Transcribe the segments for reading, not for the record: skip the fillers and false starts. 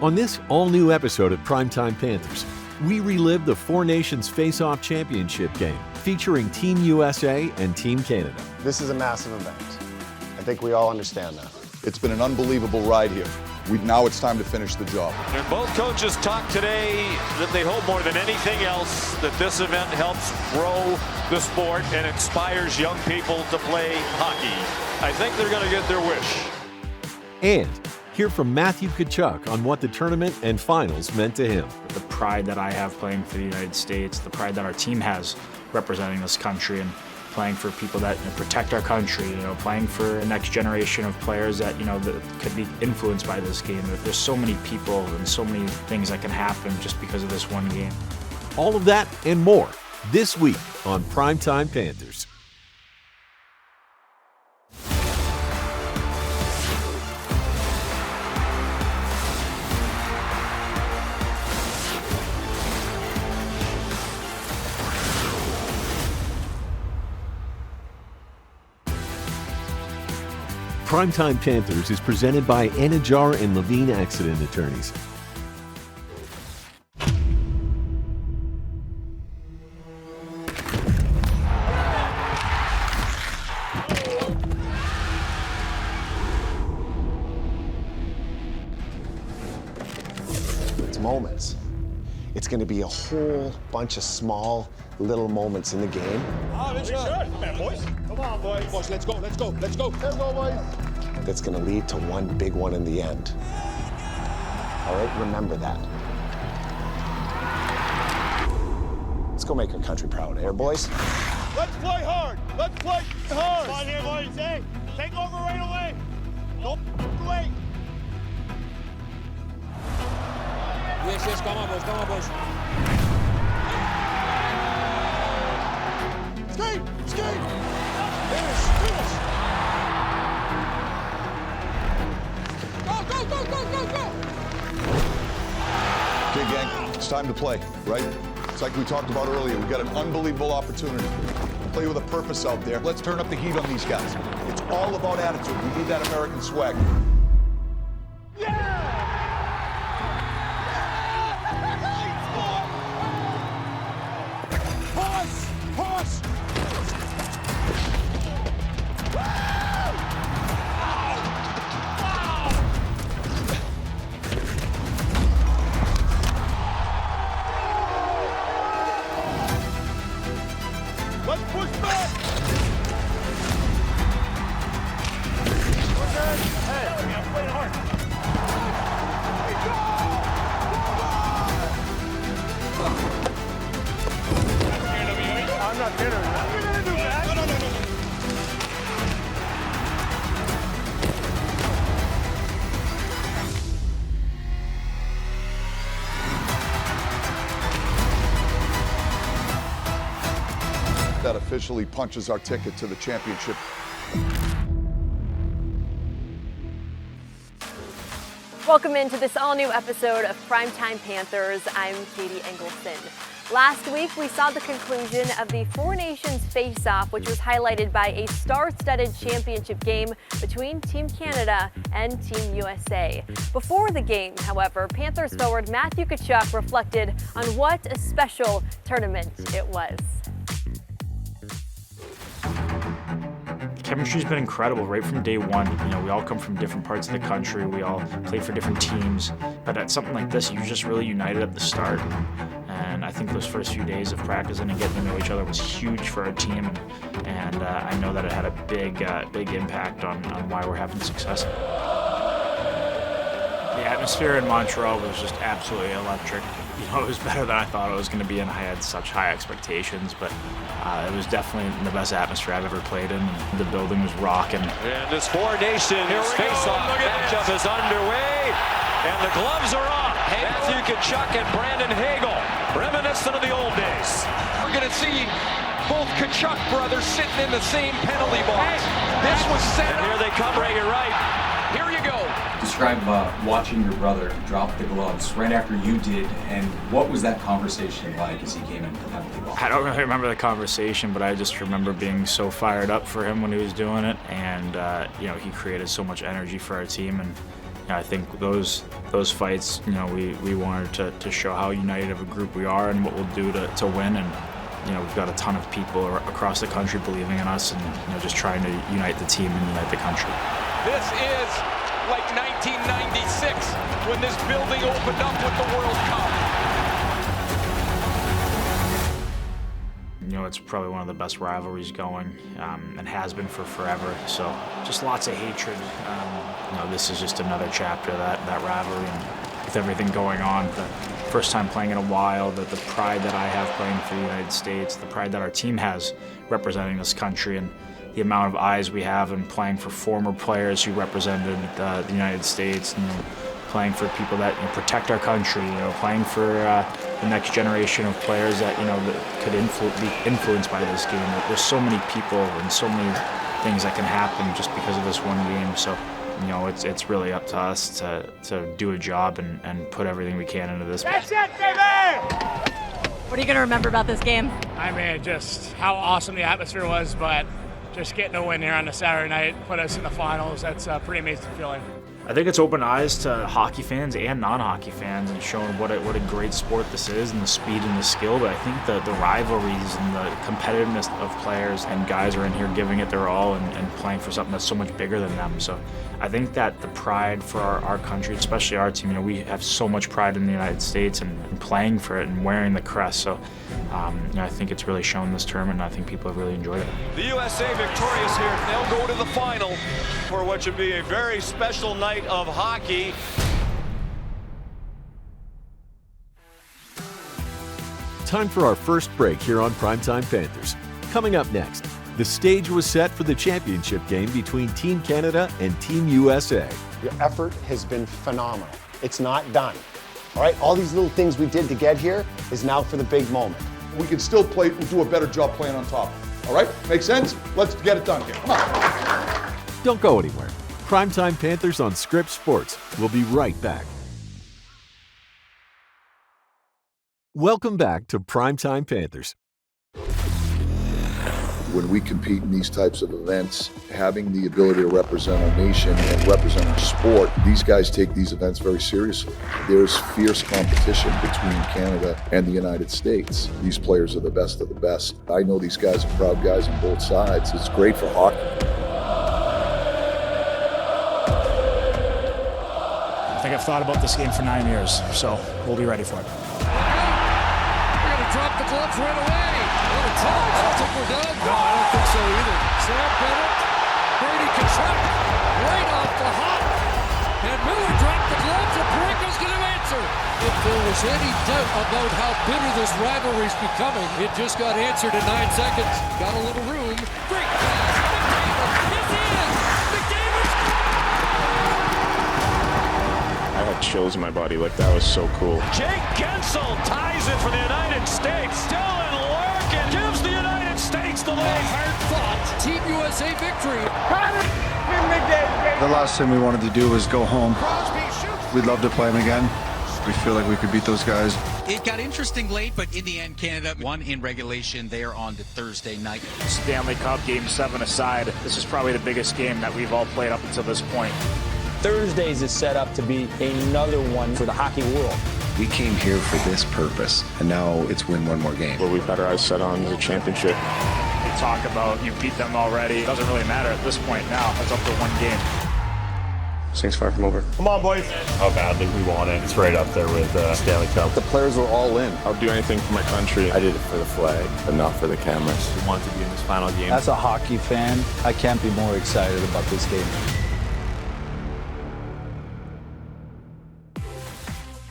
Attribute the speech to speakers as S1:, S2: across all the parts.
S1: On this all-new episode of Primetime Panthers, we relive the Four Nations Face-Off Championship game featuring Team USA and Team Canada.
S2: This is a massive event. I think we all understand that.
S3: It's been an unbelievable ride here. Now it's time to finish the job.
S4: And both coaches talked today that they hope more than anything else that this event helps grow the sport and inspires young people to play hockey. I think they're going to get their wish.
S1: And hear from Matthew Tkachuk on what the tournament and finals meant to him.
S5: The pride that I have playing for the United States, the pride that our team has representing this country and playing for people that protect our country, playing for a next generation of players that, that could be influenced by this game. There's so many people and so many things that can happen just because of this one game.
S1: All of that and more this week on Primetime Panthers. Primetime Panthers is presented by Anajar and Levine Accident Attorneys.
S2: It's moments. It's going to be a whole bunch of small, little moments in the game.
S6: Come on, boys. Come on, boys. Boys, let's go, let's go, let's go. Let's go, boys.
S2: That's going to lead to one big one in the end. All right, remember that. Let's go make our country proud, eh, boys?
S6: Let's play hard. Let's play hard. Come on here, boys. Hey, take over right away. Don't wait.
S7: Yes, come on, boys, come on, boys.
S6: Skate, skate. Finish.
S7: Go.
S3: Okay, gang, it's time to play, right? It's like we talked about earlier. We've got an unbelievable opportunity. Play with a purpose out there. Let's turn up the heat on these guys. It's all about attitude. We need that American swag.
S6: Pause. Let's push back. Okay. Hey, I'm playing hard. I'm not kidding. What are you gonna do, man? No.
S3: That officially punches our ticket to the championship.
S8: Welcome into this all-new episode of Primetime Panthers. I'm Katie Engelson. Last week, we saw the conclusion of the Four Nations Face-Off, which was highlighted by a star-studded championship game between Team Canada and Team USA. Before the game, however, Panthers forward Matthew Tkachuk reflected on what a special tournament it was.
S5: Chemistry's been incredible right from day one. We all come from different parts of the country. We all play for different teams. But at something like this, you're just really united at the start. And I think those first few days of practicing and getting to know each other was huge for our team. And I know that it had a big impact on why we're having success. The atmosphere in Montreal was just absolutely electric. It was better than I thought it was going to be, and I had such high expectations, but it was definitely the best atmosphere I've ever played in. The building was rocking.
S4: And this Four Nations face-off matchup is underway, and the gloves are off. Matthew Tkachuk and Brandon Hagel, reminiscent of the old days.
S7: We're going to see both Tkachuk brothers sitting in the same penalty box. This was set
S4: And
S7: up.
S4: here they come, Ray, you're right.
S7: Here you go.
S9: Describe watching your brother drop the gloves right after you did, and what was that conversation like as he came into the penalty box?
S5: I don't really remember the conversation, but I just remember being so fired up for him when he was doing it, and he created so much energy for our team, and I think those fights, we wanted to show how united of a group we are and what we'll do to win. And we've got a ton of people across the country believing in us and just trying to unite the team and unite the country.
S7: This is like 1996 when this building opened up with the World Cup.
S5: It's probably one of the best rivalries going and has been for forever. So just lots of hatred. This is just another chapter of that rivalry, and with everything going on, the first time playing in a while, the pride that I have playing for the United States, the pride that our team has representing this country, and the amount of eyes we have in playing for former players who represented the United States, playing for people that protect our country, playing for the next generation of players that that could be influenced by this game. There's so many people and so many things that can happen just because of this one game. So it's really up to us to do a job and put everything we can into this.
S6: That's it, baby!
S8: What are you going to remember about this game?
S10: I mean, just how awesome the atmosphere was, but just getting a win here on a Saturday night, put us in the finals, that's a pretty amazing feeling.
S5: I think it's opened eyes to hockey fans and non-hockey fans and showing what a great sport this is and the speed and the skill. But I think the rivalries and the competitiveness of players and guys are in here giving it their all and playing for something that's so much bigger than them. So I think that the pride for our country, especially our team, we have so much pride in the United States and playing for it and wearing the crest. So I think it's really shown this tournament, and I think people have really enjoyed it.
S4: The USA victorious here. They'll go to the final for what should be a very special night of hockey.
S1: Time for our first break here on Primetime Panthers. Coming up next, the stage was set for the championship game between Team Canada and Team USA.
S2: Your effort has been phenomenal. It's not done. All right, all these little things we did to get here is now for the big moment.
S3: We can still play, do a better job playing on top. All right? Make sense? Let's get it done here. Come on.
S1: Don't go anywhere. Primetime Panthers on Scripps Sports. We'll be right back. Welcome back to Primetime Panthers.
S3: When we compete in these types of events, having the ability to represent our nation and represent our sport, these guys take these events very seriously. There's fierce competition between Canada and the United States. These players are the best of the best. I know these guys are proud guys on both sides. It's great for hockey.
S5: I think I've thought about this game for 9 years, so we'll be ready for it.
S7: We're going to drop the gloves right away. What a touch. I don't think we're done. No, I don't think so either. Sam Bennett, Brady Tkachuk, right off the hop. And Miller dropped the gloves, and Parayko's going to answer. If there was any doubt about how bitter this rivalry is becoming, it just got answered in 9 seconds. Got a little room. Great pass. McDavid. It's in. McDavid.
S11: I had chills in my body. Like, that was so cool.
S4: Jake Gensel ties it for the United States. Dylan Larkin gives the United States the lead.
S7: Hard fought. Team USA victory.
S12: The last thing we wanted to do was go home. We'd love to play them again. We feel like we could beat those guys.
S13: It got interesting late, but in the end, Canada won in regulation. They are on to Thursday night.
S5: Stanley Cup Game 7 aside, this is probably the biggest game that we've all played up until this point.
S14: Thursdays is set up to be another one for the hockey world.
S12: We came here for this purpose, and now it's win one more game.
S11: What we've got our eyes set on is a championship.
S5: You talk about you beat them already. It doesn't really matter at this point now. It's up to one game.
S11: This thing's far from over.
S6: Come on, boys.
S15: How badly we want it. It's right up there with Stanley Cup.
S3: The players were all in.
S11: I'll do anything for my country.
S15: I did it for the flag, but not for the cameras. We want to be in this final game.
S14: As a hockey fan, I can't be more excited about this game.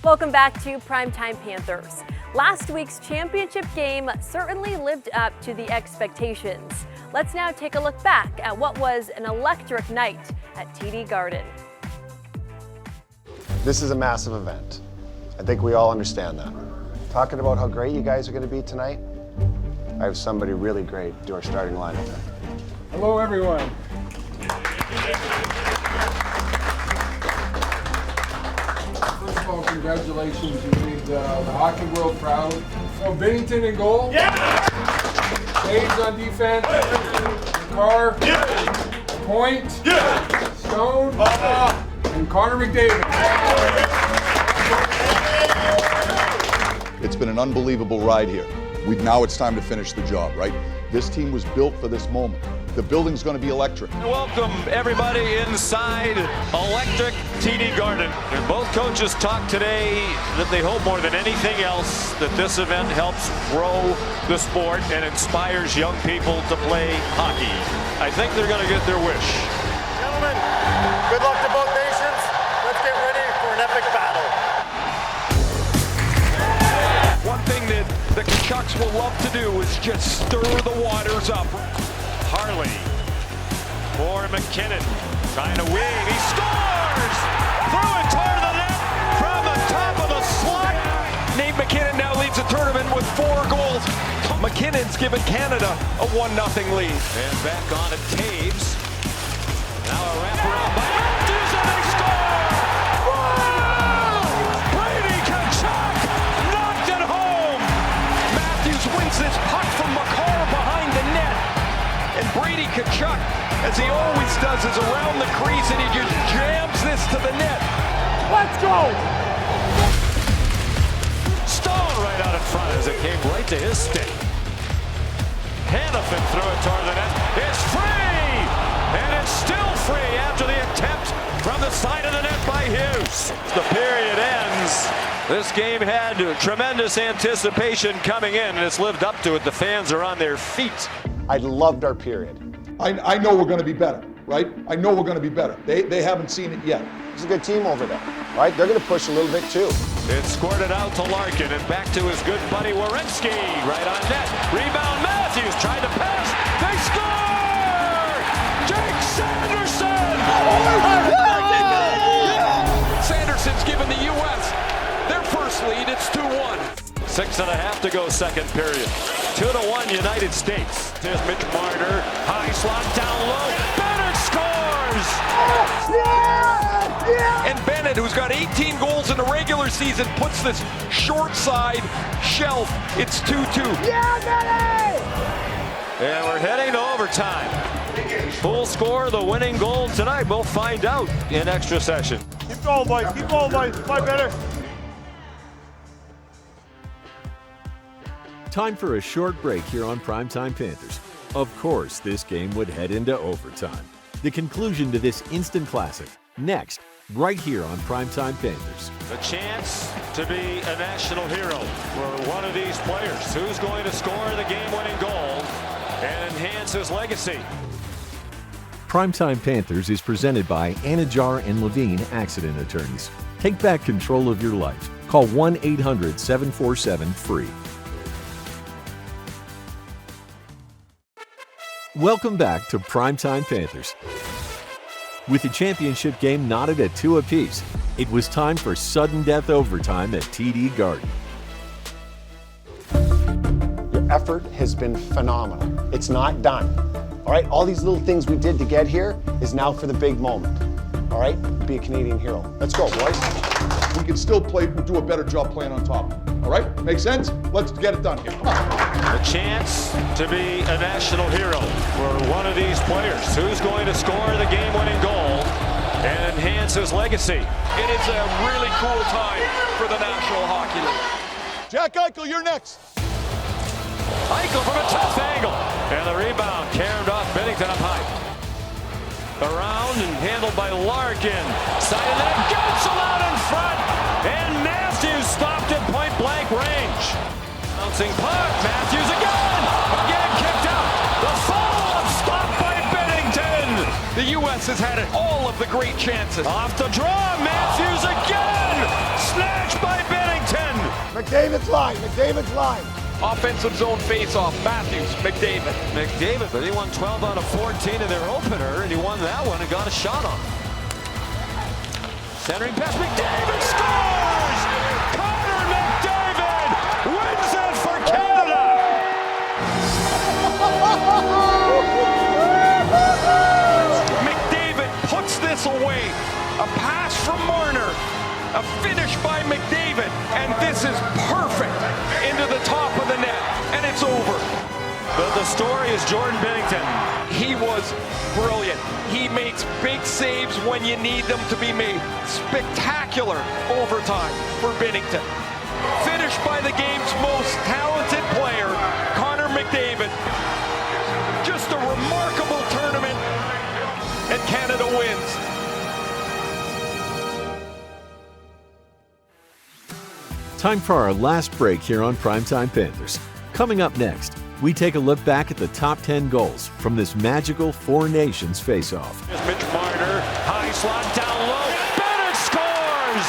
S8: Welcome back to Primetime Panthers. Last week's championship game certainly lived up to the expectations. Let's now take a look back at what was an electric night at TD Garden.
S2: This is a massive event. I think we all understand that. Talking about how great you guys are going to be tonight, I have somebody really great do our starting lineup.
S16: Hello, everyone. First of all, congratulations. You made the hockey world proud. So, Bennington in goal. Yeah! Taves on defense. Yeah! Carr. Yeah! Point. Yeah! Stone. And and Connor McDavid.
S3: It's been an unbelievable ride here. Now it's time to finish the job, right? This team was built for this moment. The building's going to be electric.
S4: Welcome everybody inside Electric TD Garden. And both coaches talked today that they hope more than anything else that this event helps grow the sport and inspires young people to play hockey. I think they're going to get their wish.
S6: Gentlemen, good luck to both nations. Let's get ready for an epic battle.
S4: One thing that the Tkachuks will love to do is just stir the waters up. Harley for McKinnon, trying to weave, he scores! Through it toward the net from the top of the slot. Nate McKinnon now leads the tournament with 4 goals. McKinnon's given Canada a 1-0 lead. And back on it, Taves. Now a wraparound by Matthews and they score! Whoa! Brady Tkachuk knocked it home! Matthews wins this puck from McCall behind the net. And Brady Tkachuk, as he always does, is around the crease and he just jams this to the net.
S6: Let's go!
S4: Stone right out in front as it came right to his stick. Hannafin threw it toward the net. It's free! And it's still free after the attempt from the side of the net by Hughes. The period ends. This game had tremendous anticipation coming in and it's lived up to it. The fans are on their feet.
S2: I loved our period.
S3: I know we're going to be better, right? I know we're going to be better. They haven't seen it yet.
S2: It's a good team over there, right? They're going to push a little bit too.
S4: It's squirted out to Larkin and back to his good buddy Werenski. Right on net. Rebound Matthews tried to pass. They score! Jake Sanderson! Sanderson's given the U.S. their first lead. It's 2-1. 6.5 to go second period. 2-1 United States. There's Mitch Marner. High slot down low. Bennett scores! And Bennett, who's got 18 goals in the regular season, puts this short side shelf. It's 2-2.
S6: Yeah, Benny!
S4: And we're heading to overtime. Full score, the winning goal tonight. We'll find out in extra session.
S6: Keep going, Mike. Keep going, Mike. Fight better.
S1: Time for a short break here on Primetime Panthers. Of course, this game would head into overtime. The conclusion to this instant classic, next, right here on Primetime Panthers.
S4: The chance to be a national hero for one of these players. Who's going to score the game-winning goal and enhance his legacy?
S1: Primetime Panthers is presented by Anajar and Levine Accident Attorneys. Take back control of your life. Call 1-800-747-FREE. Welcome back to Primetime Panthers. With the championship game knotted at 2 apiece, it was time for sudden death overtime at TD Garden.
S2: Your effort has been phenomenal. It's not done. All right, all these little things we did to get here is now for the big moment. All right, be a Canadian hero. Let's go, boys.
S3: We can still play, do a better job playing on top. All right, make sense? Let's get it done here.
S4: The chance to be a national hero for one of these players. Who's going to score the game-winning goal and enhance his legacy?
S17: It is a really cool time for the National Hockey League.
S3: Jack Eichel, you're next.
S4: Eichel from a tough angle. And the rebound carried off Binnington up high. Around and handled by Larkin. Side of that, Gutzel out in front. And Matthews stopped at point-blank range. Bouncing puck, Matthews again. Again kicked out. The follow-up stopped by Binnington.
S17: The U.S. has had all of the great chances.
S4: Off the draw, Matthews again. Snatched by Binnington.
S6: McDavid's line. McDavid's line.
S17: Offensive zone face-off, Matthews, McDavid.
S4: McDavid, but he won 12 out of 14 in their opener, and he won that one and got a shot on. Centering pass, McDavid scores! Connor McDavid wins it for Canada!
S17: McDavid puts this away. A pass from Marner, a finish by McDavid, and this is perfect into the top of the net, and it's over.
S4: The story is Jordan Binnington.
S17: He was brilliant. He makes big saves when you need them to be made. Spectacular overtime for Binnington. Finished by the game's most talented player, Connor McDavid. Just a remarkable tournament, and Canada wins.
S1: Time for our last break here on Primetime Panthers. Coming up next, we take a look back at the top 10 goals from this magical Four Nations face-off.
S4: Here's Mitch Marner, high slot down low. Bennett scores!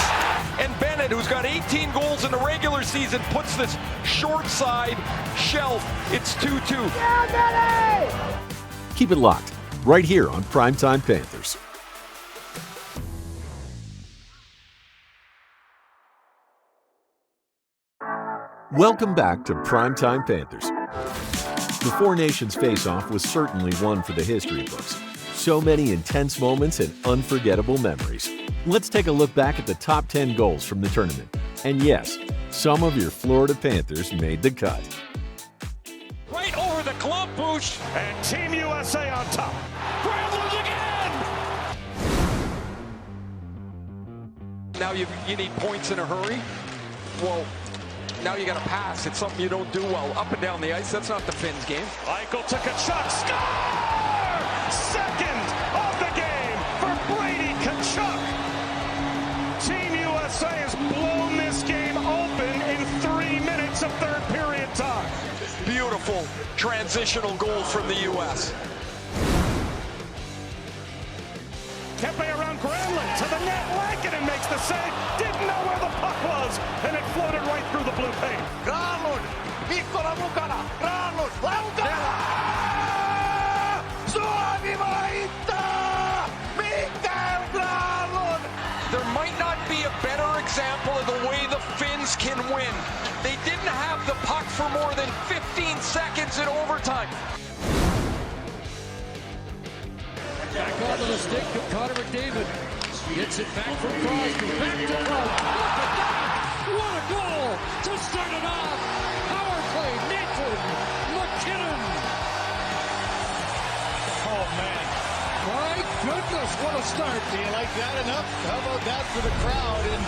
S17: And Bennett, who's got 18 goals in the regular season, puts this short side shelf. It's 2-2.
S1: Keep it locked, right here on Primetime Panthers. Welcome back to Primetime Panthers. The Four Nations face-off was certainly one for the history books. So many intense moments and unforgettable memories. Let's take a look back at the top 10 goals from the tournament. And yes, some of your Florida Panthers made the cut.
S17: Right over the glove push.
S6: And Team USA on top.
S17: Granlund again! Now you need points in a hurry. Well, now you got to pass. It's something you don't do well. Up and down the ice, that's not the Finns game.
S6: Michael Tkachuk, score! Second of the game for Brady Tkachuk. Team USA has blown this game open in 3 minutes of third period time.
S17: Beautiful transitional goal from the U.S.
S6: Kempe around Granlund to the net. Lankinen makes the save. Didn't know where the puck was, and it floated right through the blue paint.
S17: Granlund, Mikkola mukana. Granlund, Suomi voittaa! Mikael Granlund! There might not be a better example of the way the Finns can win. They didn't have the puck for more than 15 seconds in overtime.
S7: Back onto the stick of Connor McDavid. Gets it back from Crosby. Back to Crosby. Look at that! What a goal to start it off! Power play, Nathan McKinnon.
S6: Oh, man.
S7: My goodness, what a start.
S18: Do you like that enough? How about that for the crowd? And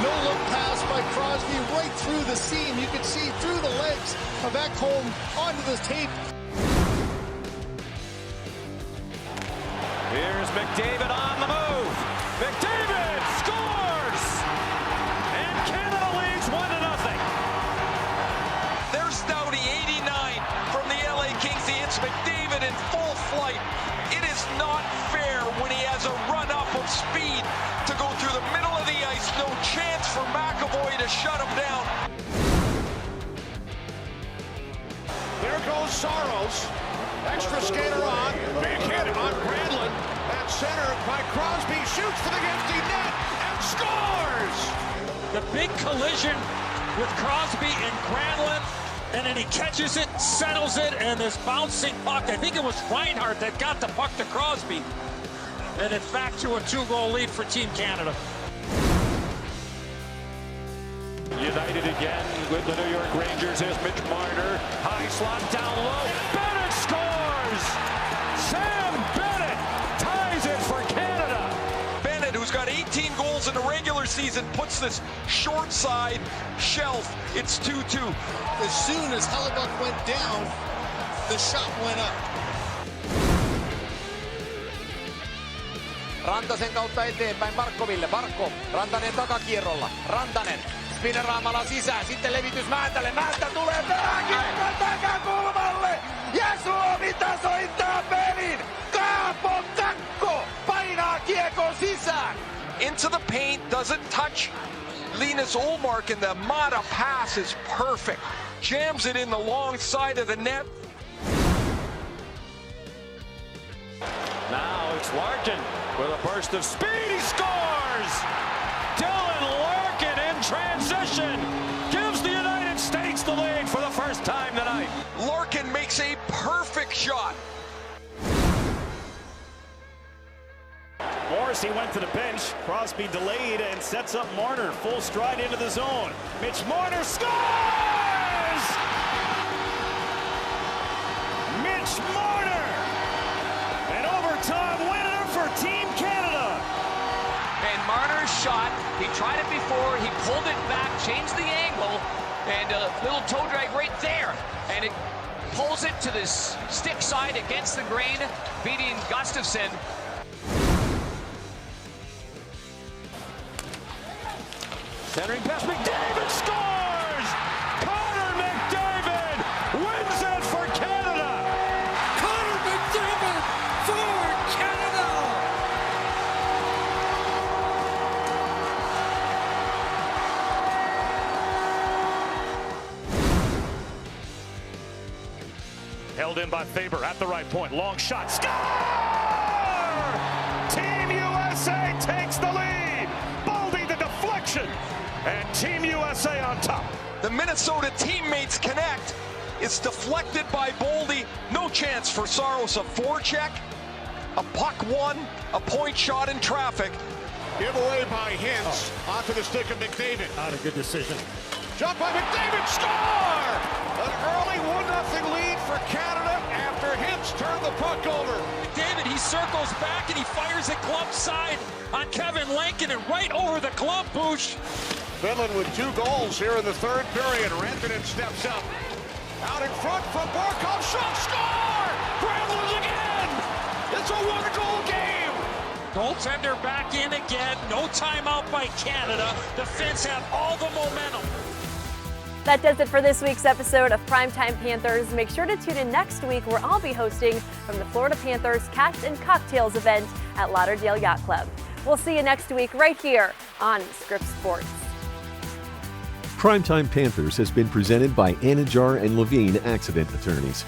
S18: no look pass by Crosby right through the seam. You could see through the legs of Ekholm onto the tape.
S4: Here's McDavid on the move. McDavid scores! And Canada leads 1-0.
S17: There's Doughty, 89 from the LA Kings. He hits McDavid in full flight. It is not fair when he has a run-up of speed to go through the middle of the ice. No chance for McAvoy to shut him down.
S6: There goes Saros. Extra skater on. Big hit on Granlund. At center by Crosby. Shoots for the empty net and scores!
S19: The big collision with Crosby and Granlund. And then he catches it, settles it, and this bouncing puck. I think it was Reinhart that got the puck to Crosby. And it's back to a 2-goal lead for Team Canada.
S4: United again with the New York Rangers. Here's Mitch Marner. High slot down low. Bennett scores! Sam Bennett ties it for Canada.
S17: Bennett, who's got 18 goals in the regular season, puts this short side shelf. It's 2-2.
S18: As soon as Hellebuck went down, the shot went up.
S20: Rantasen kautta eteenpäin Markkoville. Markko, Rantanen takakierrolla. Rantanen spinneraamalla sisään. Sitten levitys Määntälle. Määntä tulee peräkiekko takakulmalle. Ja Suomi tasoittaa pelin. Kaapo Kakko painaa kiekon sisään.
S17: Into the paint, doesn't touch Linus Ullmark, and the Mata pass is perfect. Jams it in the long side of the net.
S4: Now it's Larkin with a burst of speed. He scores! Dylan Larkin in transition gives the United States the lead for the first time tonight.
S17: Larkin makes a perfect shot.
S6: Morrissey went to the bench. Crosby delayed and sets up Marner. Full stride into the zone. Mitch Marner scores! Mitch Marner! An overtime winner for Team Canada!
S21: And Marner's shot, he tried it before, he pulled it back, changed the angle, and a little toe drag right there. And it pulls it to the stick side against the grain, beating Gustafsson.
S6: Centering pass, McDavid scores! Connor McDavid wins it for Canada!
S7: Connor McDavid for Canada!
S6: Held in by Faber at the right point. Long shot. Score! Team USA takes the lead. Boldy the deflection. And Team USA on top.
S17: The Minnesota teammates connect. It's deflected by Boldy. No chance for Saros. A forecheck. A puck won. A point shot in traffic.
S6: Give away by Hintz. Onto the stick of McDavid. Not a good decision. Shot by McDavid. Score! An early 1-0 lead for Canada after Hintz turned the puck over.
S19: McDavid, he circles back and he fires it glove side on Kevin Lankinen right over the glove boosh.
S6: Finland with 2 goals here in the third period. Rantanen steps up. Out in front from Barkov. Shot, score! Granlund again! It's a 1-goal game!
S19: Goaltender back in again. No timeout by Canada. The Finns have all the momentum.
S8: That does it for this week's episode of Primetime Panthers. Make sure to tune in next week where I'll be hosting from the Florida Panthers Cats and Cocktails event at Lauderdale Yacht Club. We'll see you next week right here on Scripps Sports.
S1: Primetime Panthers has been presented by Anajar and Levine Accident Attorneys.